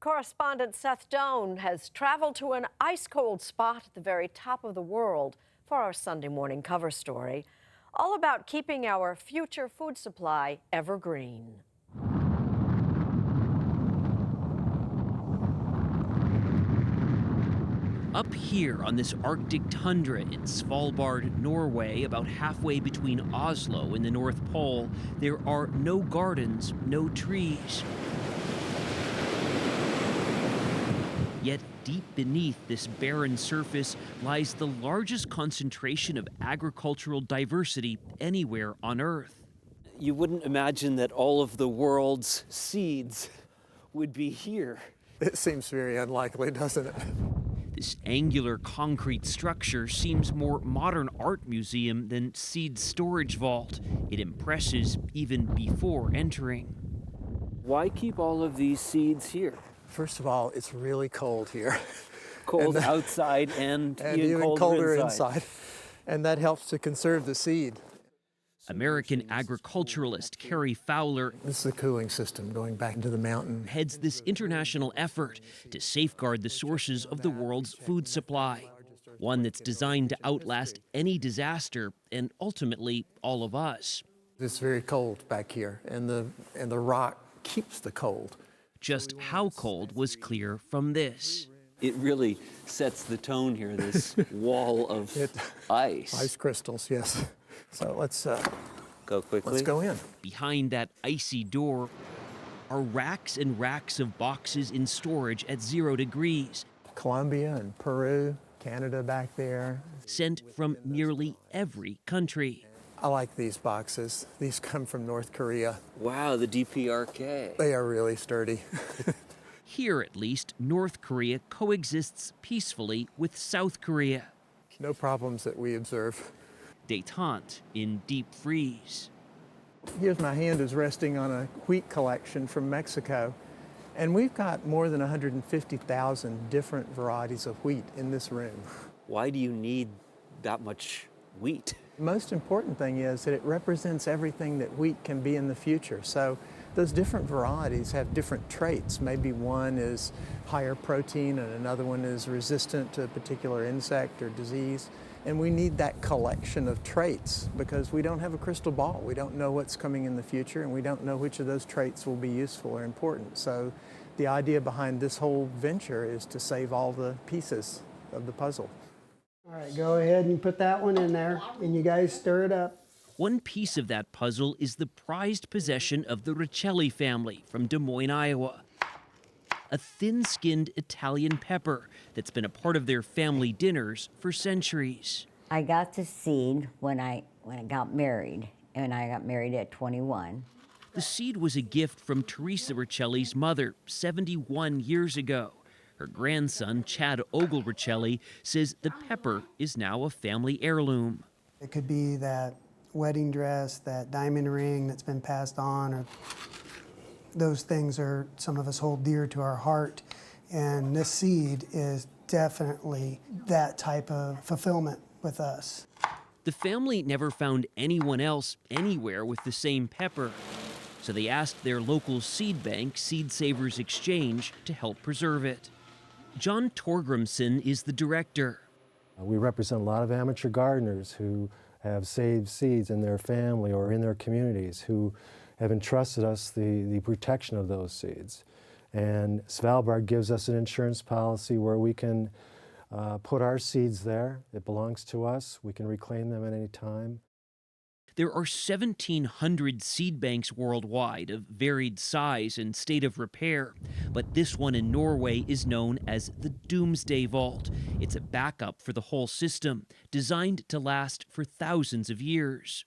correspondent Seth Doane has traveled to an ice-cold spot at the very top of the world for our Sunday morning cover story, all about keeping our future food supply evergreen. Up here on this Arctic tundra in Svalbard, Norway, about halfway between Oslo and the North Pole, there are no gardens, no trees. Yet deep beneath this barren surface lies the largest concentration of agricultural diversity anywhere on Earth. You wouldn't imagine that all of the world's seeds would be here. It seems very unlikely, doesn't it? This angular concrete structure seems more modern art museum than seed storage vault. It impresses even before entering. Why keep all of these seeds here? First of all, it's really cold here. Cold outside and even colder inside. And that helps to conserve the seed. American agriculturalist Carrie Fowler, this is a cooling system going back into the mountain, heads this international effort to safeguard the sources of the world's food supply, one that's designed to outlast any disaster and ultimately all of us. It's very cold back here, and the rock keeps the cold. Just how cold was clear from this. It really sets the tone here, this wall of ice. Ice crystals, yes. So let's go quickly. Let's go in. Behind that icy door are racks and racks of boxes in storage at 0 degrees. Colombia and Peru, Canada back there. Sent from nearly every country. I like these boxes. These come from North Korea. Wow, the DPRK. They are really sturdy. Here, at least, North Korea coexists peacefully with South Korea. No problems that we observe. Détente in deep freeze. Here's my hand is resting on a wheat collection from Mexico. And we've got more than 150,000 different varieties of wheat in this room. Why do you need that much wheat? The most important thing is that it represents everything that wheat can be in the future. So those different varieties have different traits. Maybe one is higher protein and another one is resistant to a particular insect or disease. And we need that collection of traits because we don't have a crystal ball. We don't know what's coming in the future, and we don't know which of those traits will be useful or important. So the idea behind this whole venture is to save all the pieces of the puzzle. All right, go ahead and put that one in there, and you guys stir it up. One piece of that puzzle is the prized possession of the Richelli family from Des Moines, Iowa. A thin-skinned Italian pepper that's been a part of their family dinners for centuries. I got the seed when I got married, and I got married at 21. The seed was a gift from Teresa Richelli's mother 71 years ago. Her grandson, Chad Ogle Richelli, says the pepper is now a family heirloom. It could be that wedding dress, that diamond ring that's been passed on, or those things are some of us hold dear to our heart, and this seed is definitely that type of fulfillment with us. The family never found anyone else anywhere with the same pepper, so they asked their local seed bank, Seed Savers Exchange, to help preserve it. John Torgrimson is the director. We represent a lot of amateur gardeners who have saved seeds in their family or in their communities, who have entrusted us the protection of those seeds. And Svalbard gives us an insurance policy where we can put our seeds there. It belongs to us. We can reclaim them at any time. There are 1,700 seed banks worldwide of varied size and state of repair, but this one in Norway is known as the Doomsday Vault. It's a backup for the whole system, designed to last for thousands of years.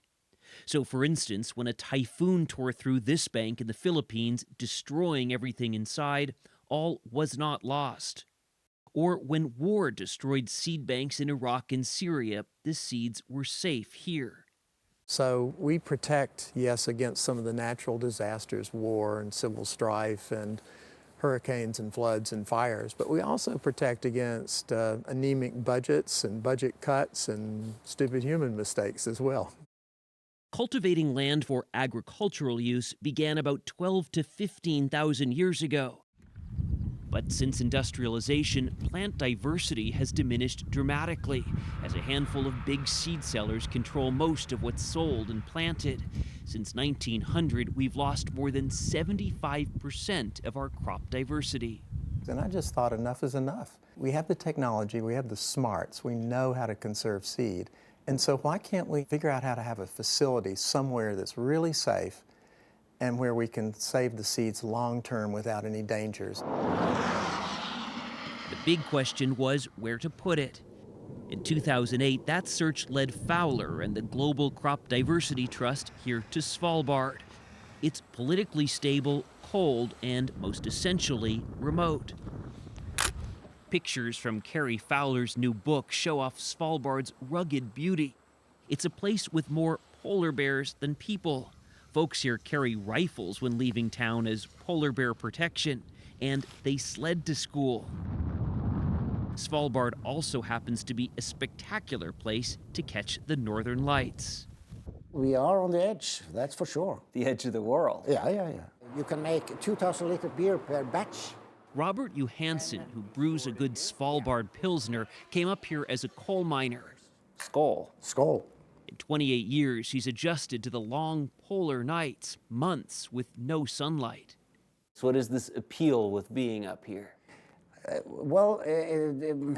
So, for instance, when a typhoon tore through this bank in the Philippines, destroying everything inside, all was not lost. Or when war destroyed seed banks in Iraq and Syria, the seeds were safe here. So we protect, yes, against some of the natural disasters, war and civil strife and hurricanes and floods and fires, but we also protect against anemic budgets and budget cuts and stupid human mistakes as well. Cultivating land for agricultural use began about 12 to 15,000 years ago. But since industrialization, plant diversity has diminished dramatically, as a handful of big seed sellers control most of what's sold and planted. Since 1900, we've lost more than 75% of our crop diversity. And I just thought enough is enough. We have the technology, we have the smarts, we know how to conserve seed. And so why can't we figure out how to have a facility somewhere that's really safe and where we can save the seeds long term without any dangers? The big question was where to put it. In 2008, that search led Fowler and the Global Crop Diversity Trust here to Svalbard. It's politically stable, cold, and most essentially, remote. Pictures from Carrie Fowler's new book show off Svalbard's rugged beauty. It's a place with more polar bears than people. Folks here carry rifles when leaving town as polar bear protection, and they sled to school. Svalbard also happens to be a spectacular place to catch the northern lights. We are on the edge, that's for sure. The edge of the world. Yeah. You can make 2,000 liter beer per batch. Robert Johansson, who brews a good Svalbard Pilsner, came up here as a coal miner. Skål. In 28 years, he's adjusted to the long polar nights, months with no sunlight. So what is this appeal with being up here?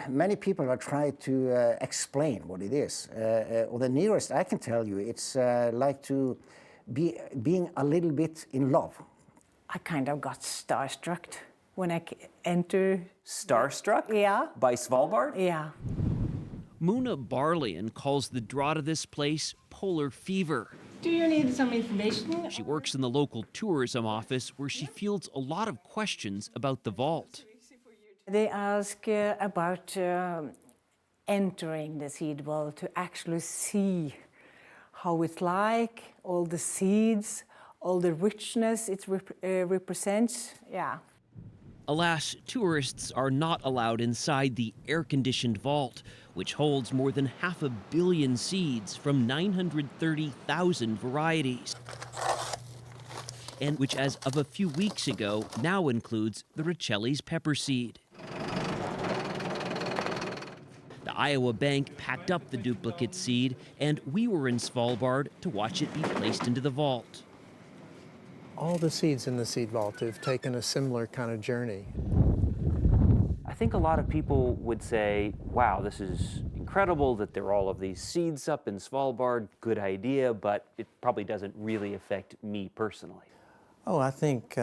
Many people have tried to explain what it is. The nearest I can tell you, it's like to being a little bit in love. I kind of got starstruck when I entered. Starstruck? Yeah. By Svalbard? Yeah. Muna Barlian calls the draw to this place polar fever. Do you need some information? She works in the local tourism office where she fields a lot of questions about the vault. They ask about entering the seed vault to actually see how it's like, all the seeds, all the richness it represents. Yeah. Alas, tourists are not allowed inside the air-conditioned vault, which holds more than 500 million seeds from 930,000 varieties, and which, as of a few weeks ago, now includes the Richeli's pepper seed. The Iowa Bank packed up the duplicate seed, and we were in Svalbard to watch it be placed into the vault. All the seeds in the seed vault have taken a similar kind of journey. I think a lot of people would say, wow, this is incredible that there are all of these seeds up in Svalbard, good idea, but it probably doesn't really affect me personally. Oh, I think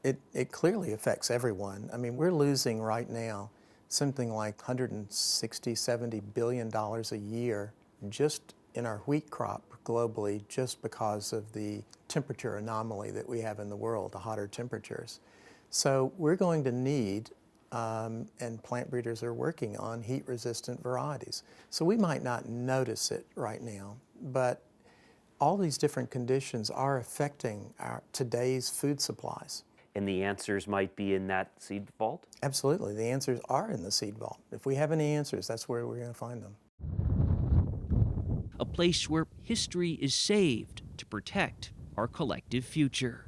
it clearly affects everyone. I mean, we're losing right now something like $160–70 billion a year just in our wheat crop globally, just because of the temperature anomaly that we have in the world, the hotter temperatures. So we're going to need, and plant breeders are working on heat-resistant varieties. So we might not notice it right now, but all these different conditions are affecting today's food supplies. And the answers might be in that seed vault? Absolutely, the answers are in the seed vault. If we have any answers, that's where we're going to find them. A place where history is saved to protect our collective future.